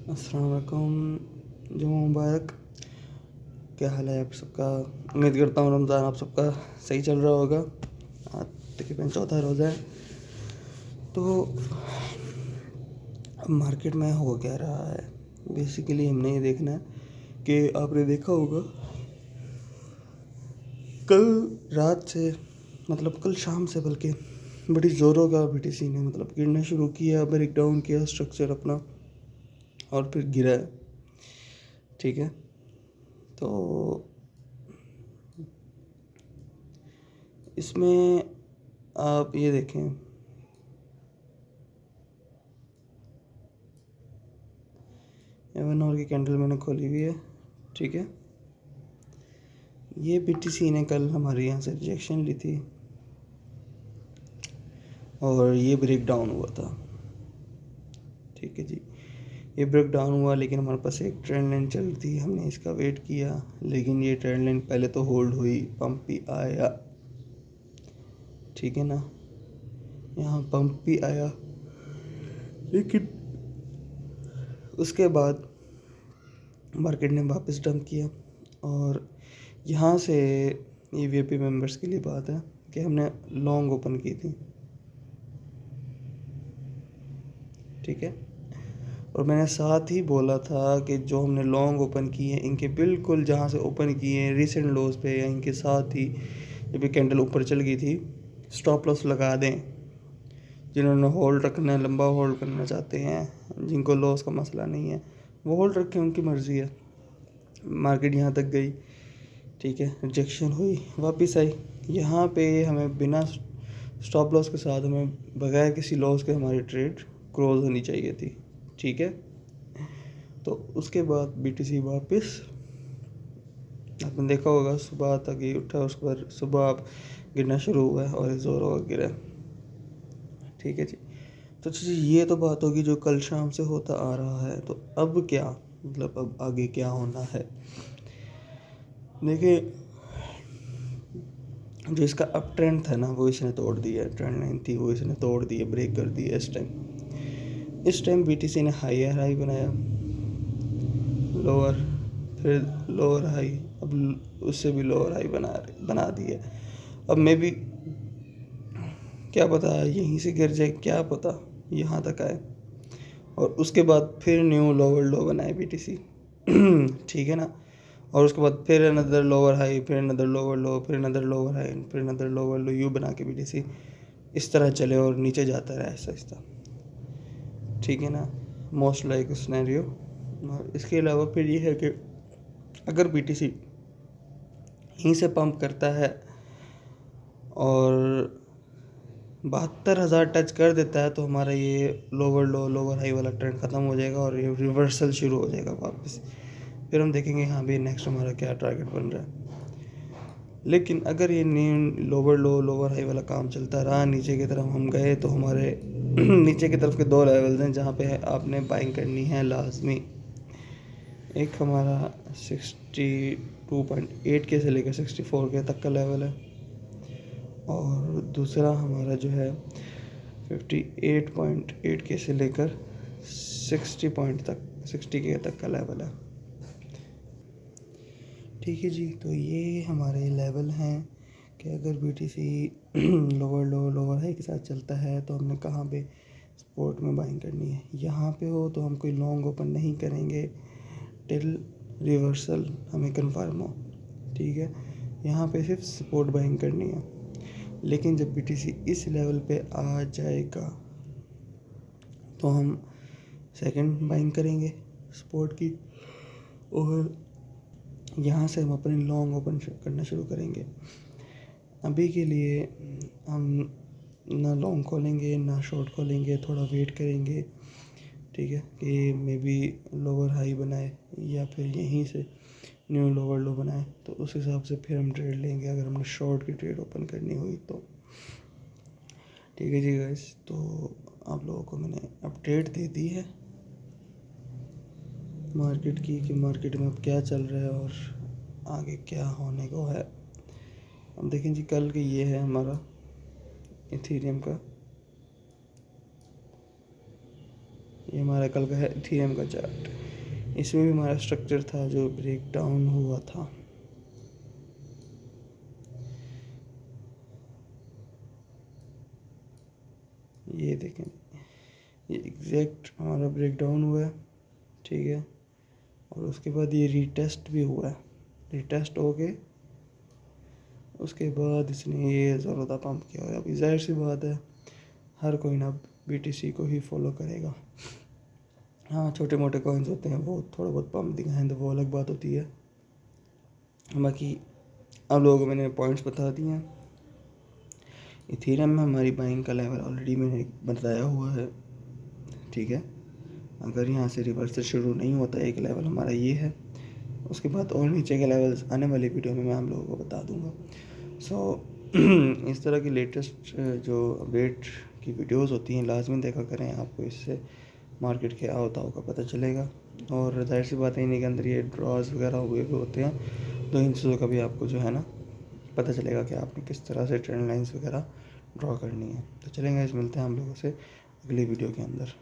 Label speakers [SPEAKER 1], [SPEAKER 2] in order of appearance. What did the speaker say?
[SPEAKER 1] अस्सलाम वालेकुम। जुम्मा मुबारक। क्या हाल है आप सबका? उम्मीद करता हूँ रमज़ान आप सबका सही चल रहा होगा। आज तकरीबन चौथा रोज़ा है। तो अब मार्केट में हो क्या रहा है, बेसिकली हमने ये देखना है कि आपने देखा होगा कल रात से, मतलब कल शाम से, बल्कि बड़ी ज़ोरों का बीटीसी ने मतलब गिरना शुरू किया, ब्रेक डाउन किया स्ट्रक्चर अपना और फिर गिरा है। ठीक है, तो इसमें आप ये देखें, एवन और की कैंडल मैंने खोली हुई है। ठीक है, ये बीटीसी ने कल हमारे यहाँ से रिजेक्शन ली थी और ये ब्रेक डाउन हुआ था। ठीक है जी, ये ब्रेक डाउन हुआ, लेकिन हमारे पास एक ट्रेंड लाइन चल रही थी, हमने इसका वेट किया, लेकिन ये ट्रेंड लाइन पहले तो होल्ड हुई, पंप भी आया। ठीक है ना, यहाँ पंप भी आया, लेकिन उसके बाद मार्केट ने वापस डंप किया। और यहाँ से ये वीआईपी मेंबर्स के लिए बात है कि हमने लॉन्ग ओपन की थी। ठीक है, और मैंने साथ ही बोला था कि जो हमने लॉन्ग ओपन किए हैं इनके बिल्कुल जहाँ से ओपन किए हैं रिसेंट लोज पे या इनके साथ ही जब ये कैंडल ऊपर चल गई थी, स्टॉप लॉस लगा दें। जिन्होंने होल्ड रखना है, लंबा होल्ड करना चाहते हैं, जिनको लॉस का मसला नहीं है, वो होल्ड रखें, उनकी मर्ज़ी है। मार्केट यहाँ तक गई, ठीक है, रिजेक्शन हुई, वापस आई। यहाँ पे हमें बिना स्टॉप लॉस के साथ, हमें बगैर किसी लॉस के हमारी ट्रेड क्लोज होनी चाहिए थी। ठीक है, तो उसके बाद बीटीसी वापस, आपने देखा होगा सुबह तक ही उठा, उसके बाद सुबह आप गिरना शुरू हुआ है और ज़ोरों का गिरा। ठीक है जी, तो जी ये तो बात होगी जो कल शाम से होता आ रहा है। तो अब क्या, मतलब अब आगे क्या होना है? देखिए, जो इसका अप ट्रेंड था ना, वो इसने तोड़ दिया। ट्रेंड लाइन थी, वो इसने तोड़ दी, ब्रेक कर दिया। इस टाइम बीटीसी ने हायर हाई बनाया, लोअर, फिर लोअर हाई, अब उससे भी लोअर हाई बना दिया। अब मैं भी, क्या पता यहीं से गिर जाए, क्या पता यहाँ तक आए, और उसके बाद फिर न्यू लोअर लो बनाए बीटीसी। ठीक है ना, और उसके बाद फिर अनदर लोअर हाई, फिर अनदर लोअर लो, फिर अनदर लोअर हाई, फिर अनदर लोअर लो, यू बना के बीटीसी इस तरह चले और नीचे जाता रहा ऐसा आहिस्ता। ठीक है ना, मोस्ट लाइक सिनेरियो। और इसके अलावा फिर ये है कि अगर बीटीसी यहीं से पंप करता है और 72,000 टच कर देता है, तो हमारा ये लोअर लो लोअर हाई वाला ट्रेंड ख़त्म हो जाएगा और ये रिवर्सल शुरू हो जाएगा वापस। फिर हम देखेंगे हाँ भी नेक्स्ट हमारा क्या टारगेट बन रहा है। लेकिन अगर ये लोअर लो लोअर हाई वाला काम चलता रहा, नीचे की तरफ हम गए, तो हमारे नीचे की तरफ के दो लेवल्स हैं जहाँ पे आपने बाइंग करनी है लाजमी। एक हमारा 62.8 के से लेकर 64 के तक का लेवल है, और दूसरा हमारा जो है 58.8 के से लेकर 60 के तक का लेवल है। ठीक है जी, तो ये हमारे लेवल हैं कि अगर बीटीसी लोअर लो लोअर हाई के साथ चलता है तो हमने कहाँ पे सपोर्ट में बाइंग करनी है। यहाँ पे हो तो हम कोई लॉन्ग ओपन नहीं करेंगे टिल रिवर्सल हमें कंफर्म हो। ठीक है, यहाँ पे सिर्फ सपोर्ट बाइंग करनी है। लेकिन जब बीटीसी इस लेवल पे आ जाएगा तो हम सेकंड बाइंग करेंगे सपोर्ट की, और यहाँ से हम अपने लॉन्ग ओपन करना शुरू करेंगे। अभी के लिए हम ना लॉन्ग खोलेंगे ना शॉर्ट खोलेंगे, थोड़ा वेट करेंगे। ठीक है, कि मे बी लोअर हाई बनाए या फिर यहीं से न्यू लोअर लो बनाए, तो उस हिसाब से फिर हम ट्रेड लेंगे अगर हमने शॉर्ट की ट्रेड ओपन करनी हुई तो। ठीक है जी गाइस, तो आप लोगों को मैंने अपडेट दे दी है मार्केट की कि मार्केट में अब क्या चल रहा है और आगे क्या होने को है। अब देखें जी, कल के ये है हमारा इथेरियम का, ये हमारा कल का है इथेरियम का चार्ट। इसमें भी हमारा स्ट्रक्चर था जो ब्रेक डाउन हुआ था। ये देखें, ये एग्जैक्ट हमारा ब्रेक डाउन हुआ है, ठीक है। और उसके बाद ये रीटेस्ट भी हुआ है। रीटेस्ट हो के उसके बाद इसने ये ज़रूरत पंप किया है। अभी जाहिर सी बात है हर कोई ना BTC को ही फॉलो करेगा। हाँ, छोटे मोटे कॉइन्स होते हैं वो थोड़ा बहुत पंप दिखाएं तो वो अलग बात होती है। बाकी आप लोगों को मैंने पॉइंट्स बता दिए हैं। इथेरियम में हमारी बाइंग का लेवल ऑलरेडी मैंने बताया हुआ है, ठीक है। अगर यहाँ से रिवर्सल शुरू नहीं होता, एक लेवल हमारा ये है, उसके बाद और नीचे के लेवल्स आने वाली वीडियो में मैं आप लोगों को बता दूंगा। इस तरह की लेटेस्ट जो अपडेट की वीडियोस होती हैं लाजमी देखा करें, आपको इससे मार्केट के आओ ताओ का पता चलेगा। और जाहिर सी बात है इन्हीं के अंदर ये ड्रॉज वगैरह हुए भी होते हैं, तो इन चीज़ों का भी आपको जो है ना पता चलेगा कि आपने किस तरह से ट्रेंड लाइंस वगैरह ड्रॉ करनी है। तो चलेंगे, इस मिलते हैं हम लोगों से अगली वीडियो के अंदर।